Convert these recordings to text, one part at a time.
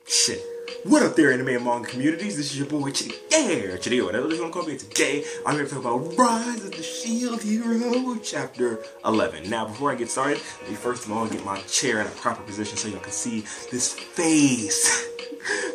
Shit. What up there, anime and manga communities? This is your boy chdeaaanime, whatever you want to call me. Today, I'm here to talk about Rise of the Shield Hero, Chapter 11. Now, before I get started, let me first of all get my chair in a proper position so y'all can see this face.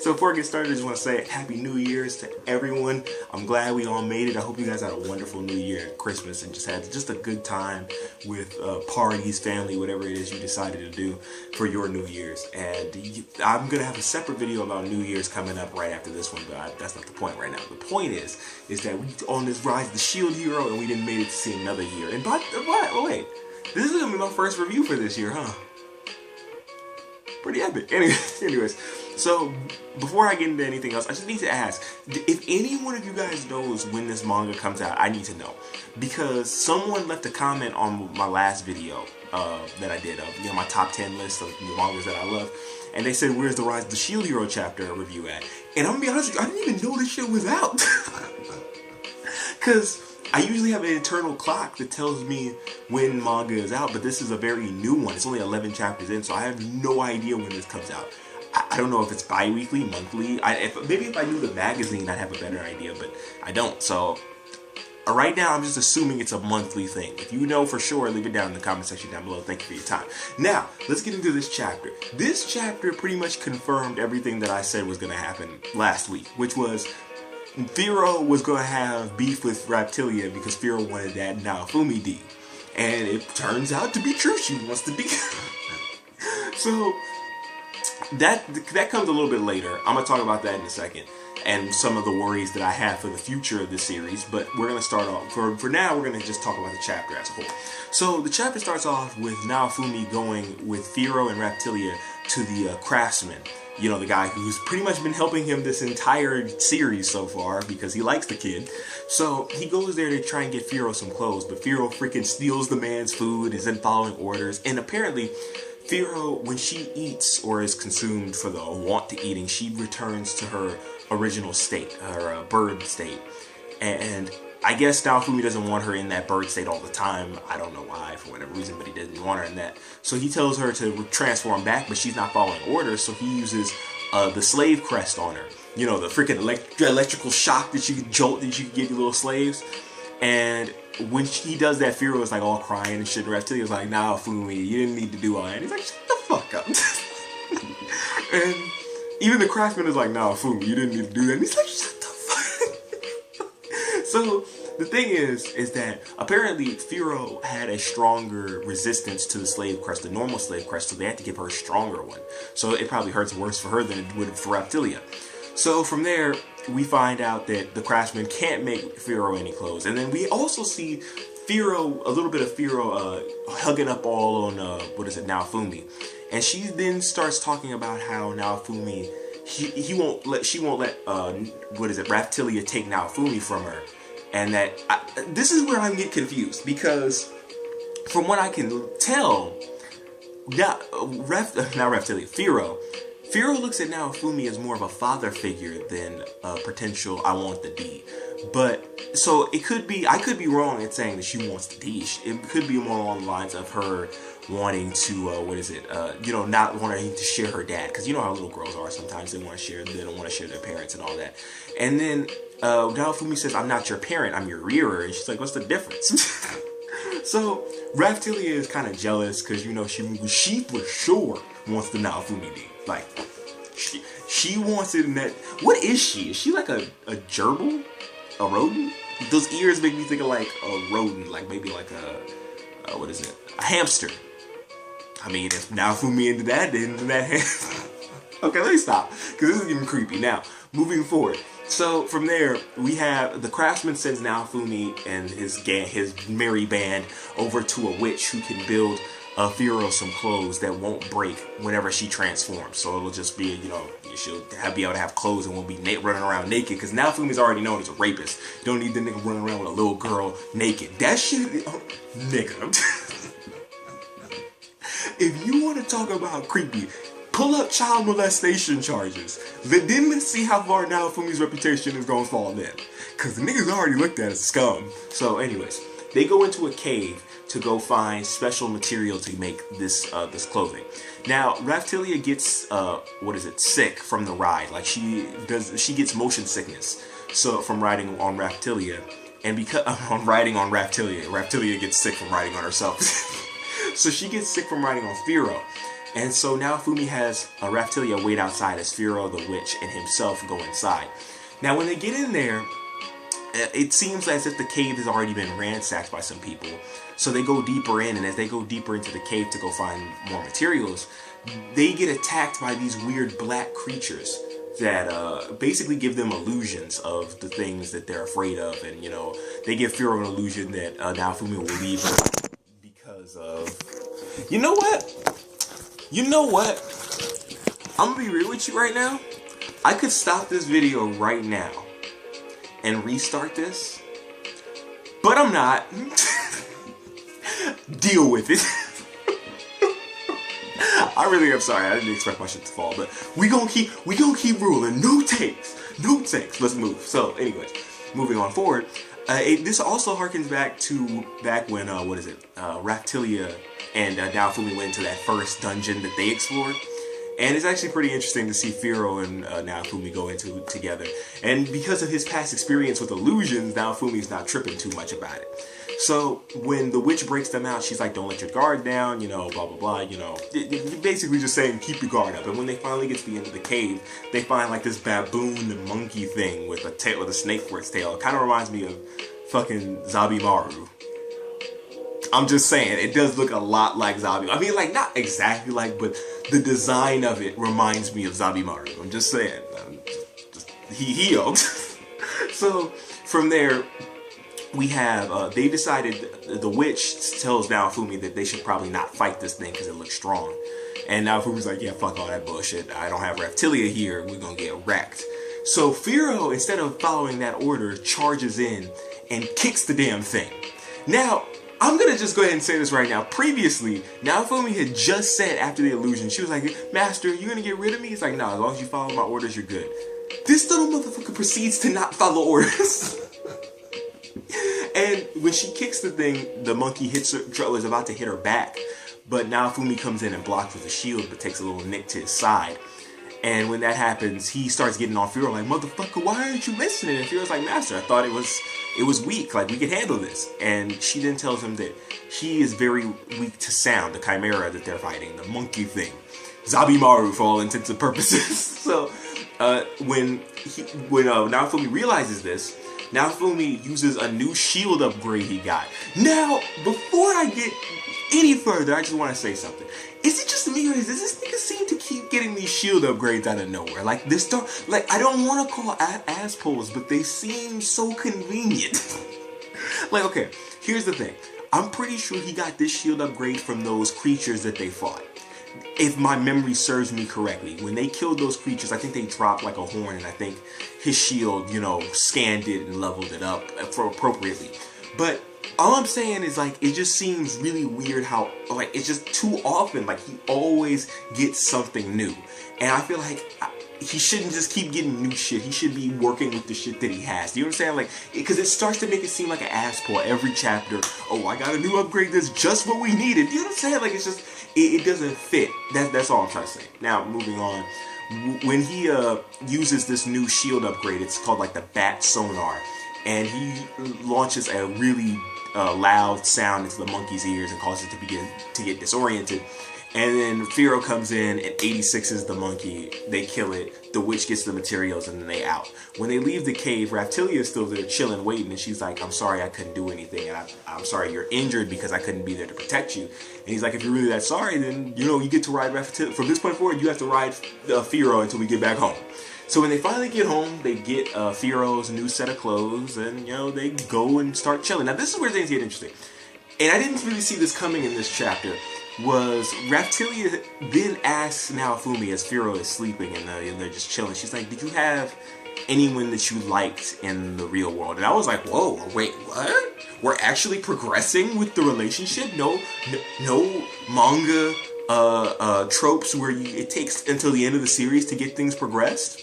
So before I get started, I just want to say Happy New Year's to everyone. I'm glad we all made it. I hope you guys had a wonderful New Year and Christmas and just had a good time with parties, family, whatever it is you decided to do for your New Year's. And I'm going to have a separate video about New Year's coming up right after this one, but that's not the point right now. The point is that we on this Rise of the Shield Hero and we didn't made it to see another year. And wait, this is going to be my first review for this year, huh? Pretty epic. Anyways, so before I get into anything else, I just need to ask, if any one of you guys knows when this manga comes out, I need to know. Because someone left a comment on my last video that I did of, my top 10 list of the mangas that I love. And they said, where's the Rise of the Shield Hero chapter review at? And I'm gonna be honest with you, I didn't even know this shit was out. Because I usually have an internal clock that tells me when manga is out, but this is a very new one. It's only 11 chapters in, so I have no idea when this comes out. I don't know if it's bi-weekly, monthly. Maybe if I knew the magazine, I'd have a better idea, but I don't. So right now, I'm just assuming it's a monthly thing. If you know for sure, leave it down in the comment section down below. Thank you for your time. Now, let's get into this chapter. This chapter pretty much confirmed everything that I said was going to happen last week, which was Firo was going to have beef with Raptilia because Firo wanted that Naofumi D. And it turns out to be true. She wants to be. So that comes a little bit later. I'm going to talk about that in a second. And some of the worries that I have for the future of this series. But we're going to start off. For now, we're going to just talk about the chapter as a whole. So the chapter starts off with Naofumi going with Firo and Raptilia to the craftsman. The guy who's pretty much been helping him this entire series so far because he likes the kid. So he goes there to try and get Firo some clothes, but Firo freaking steals the man's food, isn't following orders, and apparently Firo, when she eats or is consumed for the want to eating, she returns to her original state, her bird state. And I guess Naofumi doesn't want her in that bird state all the time. I don't know why, for whatever reason, but he doesn't want her in that. So he tells her to transform back, but she's not following orders, so he uses the slave crest on her. The freaking electrical shock that you can jolt that you can give your little slaves. And when he does that, Firo is like all crying and shit. Raptilia was like, Naofumi, you didn't need to do all that. And he's like, shut the fuck up. And even the craftsman is like, Naofumi, you didn't need to do that. And he's like, shut the fuck. So the thing is that apparently Firo had a stronger resistance to the slave crest, the normal slave crest, so they had to give her a stronger one. So it probably hurts worse for her than it would for Raptilia. So from there, we find out that the craftsman can't make Firo any clothes. And then we also see Firo, a little bit of Firo hugging up all on, Naofumi. And she then starts talking about how Naofumi, she won't let Raptilia take Naofumi from her. And that, this is where I get confused, because from what I can tell, Firo looks at Naofumi as more of a father figure than a potential I want the D. But, so it could be, I could be wrong in saying that she wants the D. It could be more along the lines of her wanting to, not wanting to share her dad. Because you know how little girls are sometimes, they don't want to share their parents and all that. And then Naofumi says, I'm not your parent, I'm your rearer. And she's like, what's the difference? So Raptilia is kind of jealous because, she for sure wants the Naofumi D. Like, she wants it in that. What is she? Is she like a gerbil? A rodent? Those ears make me think of like a rodent, like maybe like a hamster. I mean, if Naofumi into that, then into that hamster. Okay, let me stop, because this is getting creepy. Now, moving forward. So from there, we have the craftsman sends Naofumi and his merry band over to a witch who can build Firo some clothes that won't break whenever she transforms. So it'll just be, she'll be able to have clothes and won't be running around naked. Because Naofumi's already known as a rapist. You don't need the nigga running around with a little girl naked. That shit, nigga. If you want to talk about creepy, pull up child molestation charges. Then let's see how far Naofumi's reputation is going to fall in. Because the niggas already looked at as scum. So anyways, they go into a cave to go find special material to make this this clothing. Now, Raphtalia gets sick from the ride. Like she gets motion sickness. So from riding on Raphtalia, and because Raphtalia gets sick from riding on herself. So she gets sick from riding on Firo. And so now Fumi has Raphtalia wait outside as Firo the witch and himself go inside. Now when they get in there, it seems as if the cave has already been ransacked by some people. So they go deeper in, and as they go deeper into the cave to go find more materials, they get attacked by these weird black creatures that basically give them illusions of the things that they're afraid of. And, you know, they give Firo an illusion that Naofumi will leave her because of... You know what? You know what? I'm gonna be real with you right now. I could stop this video right now and restart this, but I'm not. Deal with it. I really am sorry. I didn't expect my shit to fall, but we gonna keep ruling. No takes. Let's move. So, anyways, moving on forward. This also harkens back when Raphtalia and Naofumi went into that first dungeon that they explored. And it's actually pretty interesting to see Firo and Naofumi go into it together. And because of his past experience with illusions, Naofumi's not tripping too much about it. So when the witch breaks them out, she's like, don't let your guard down, you know, blah, blah, blah, you know. Basically just saying, keep your guard up. And when they finally get to the end of the cave, they find like this baboon monkey thing with a tail, with a snake for its tail. It kind of reminds me of fucking Zabimaru. I'm just saying, it does look a lot like Zabi. I mean, like, not exactly like, but the design of it reminds me of Zabimaru. I'm just saying. So, from there, we have, they decided, the witch tells Naofumi that they should probably not fight this thing because it looks strong. And Naofumi's like, yeah, fuck all that bullshit. I don't have Raphtalia here. We're gonna get wrecked. So, Firo, instead of following that order, charges in and kicks the damn thing. Now, I'm gonna just go ahead and say this right now. Previously, Naofumi had just said after the illusion, she was like, Master, you gonna get rid of me? He's like, no, as long as you follow my orders, you're good. This little motherfucker proceeds to not follow orders. And when she kicks the thing, the monkey hits her, was about to hit her back. But Naofumi comes in and blocks with a shield, but takes a little nick to his side. And when that happens, he starts getting on Firo like, motherfucker, why aren't you listening? And Firo's like, Master, I thought it was weak, like we could handle this. And she then tells him that he is very weak to sound, the chimera that they're fighting, the monkey thing. Zabimaru for all intents and purposes. So when Naofumi realizes this, Naofumi uses a new shield upgrade he got. Now, before I get any further, I just want to say something. Is it just me, or does this nigga seem to keep getting these shield upgrades out of nowhere? Like, this stuff, like, I don't want to call ass pulls, but they seem so convenient. Like, okay, here's the thing. I'm pretty sure he got this shield upgrade from those creatures that they fought. If my memory serves me correctly, when they killed those creatures, I think they dropped like a horn, and I think his shield, you know, scanned it and leveled it up appropriately. But all I'm saying is, like, it just seems really weird how, like, it's just too often, like, he always gets something new. And I feel like he shouldn't just keep getting new shit. He should be working with the shit that he has. Do you understand? Like, because it starts to make it seem like an ass pull every chapter. Oh, I got a new upgrade that's just what we needed. Do you understand? Like, it's just, it doesn't fit. That's all I'm trying to say. Now, moving on. When he uses this new shield upgrade, it's called, like, the bat sonar. And he launches a really loud sound into the monkey's ears and causes it to begin to get disoriented. And then Firo comes in and 86s the monkey. They kill it. The witch gets the materials and then they out. When they leave the cave, Raphtalia is still there chilling, waiting, and she's like, I'm sorry I couldn't do anything, and I'm sorry you're injured because I couldn't be there to protect you. And he's like, if you're really that sorry, then, you know, you get to ride Raphtalia. From this point forward, you have to ride Firo until we get back home. So when they finally get home, they get Firo's new set of clothes, and, you know, they go and start chilling. Now, this is where things get interesting. And I didn't really see this coming in this chapter. Was Raphtalia then asks Naofumi as Firo is sleeping and they're just chilling. She's like, did you have anyone that you liked in the real world? And I was like, whoa, wait, what? We're actually progressing with the relationship? No manga tropes where it takes until the end of the series to get things progressed?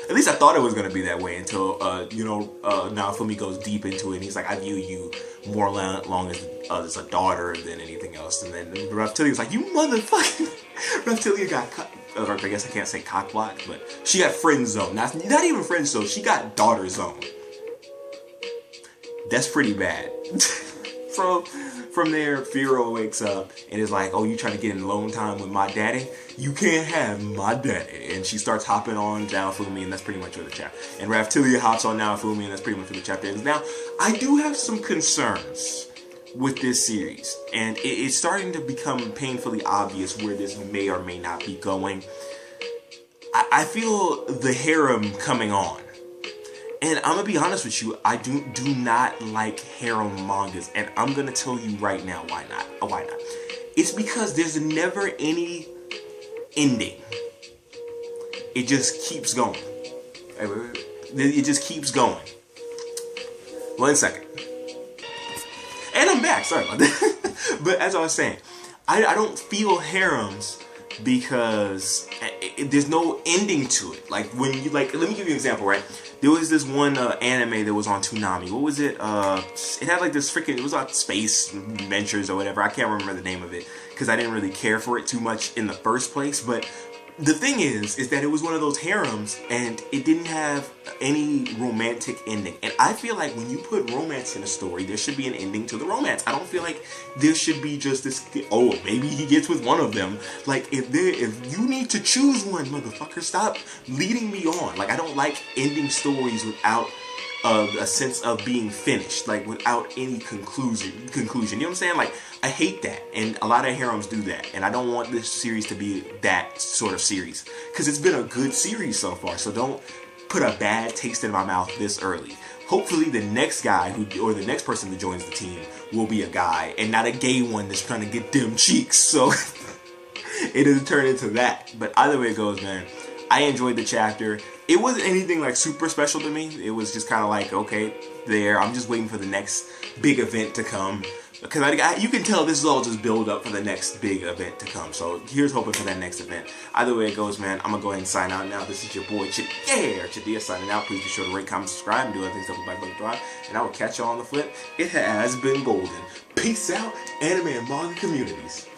At least I thought it was gonna be that way until Naofumi goes deep into it, and he's like, I view you more long as a daughter than anything else. And then Reptilia's like, you motherfucking. Reptilia got, or I guess I can't say cock blocked, but she got friend zone. Not even friend zone. She got daughter zone. That's pretty bad. From there, Firo wakes up and is like, oh, you trying to get in alone time with my daddy? You can't have my daddy. And she starts hopping on Naofumi, and that's pretty much where the chapter. And Reptilia hops on Naofumi, and that's pretty much where the chapter ends. Now, I do have some concerns with this series, and it's starting to become painfully obvious where this may or may not be going. I feel the harem coming on. And I'm gonna be honest with you, I do not like harem mangas, and I'm gonna tell you right now why not. Why not? It's because there's never any ending. It just keeps going. It just keeps going. 1 second. And I'm back. Sorry about that. But as I was saying, I don't feel harems because there's no ending to it. Like when you let me give you an example, right? There was this one anime that was on Toonami. What was it? It had like this freaking, it was like space ventures or whatever. I can't remember the name of it because I didn't really care for it too much in the first place. But the thing is that it was one of those harems and it didn't have any romantic ending. And I feel like when you put romance in a story, there should be an ending to the romance. I don't feel like there should be just this, oh, maybe he gets with one of them. Like, if you need to choose one, motherfucker, stop leading me on. Like, I don't like ending stories without a sense of being finished, like without any conclusion. You know what I'm saying? Like, I hate that, and a lot of harems do that, and I don't want this series to be that sort of series, because it's been a good series so far, so don't put a bad taste in my mouth this early. Hopefully the next guy or the next person that joins the team will be a guy, and not a gay one that's trying to get them cheeks, so it doesn't turn into that. But either way it goes, man, I enjoyed the chapter. It wasn't anything like super special to me. It was just kind of like, okay, there. I'm just waiting for the next big event to come. Because you can tell this is all just build up for the next big event to come. So here's hoping for that next event. Either way it goes, man, I'm going to go ahead and sign out now. This is your boy, chdeaaanime signing out. Please be sure to rate, comment, subscribe, and do other things that like button drive. And I will catch y'all on the flip. It has been golden. Peace out, anime and manga communities.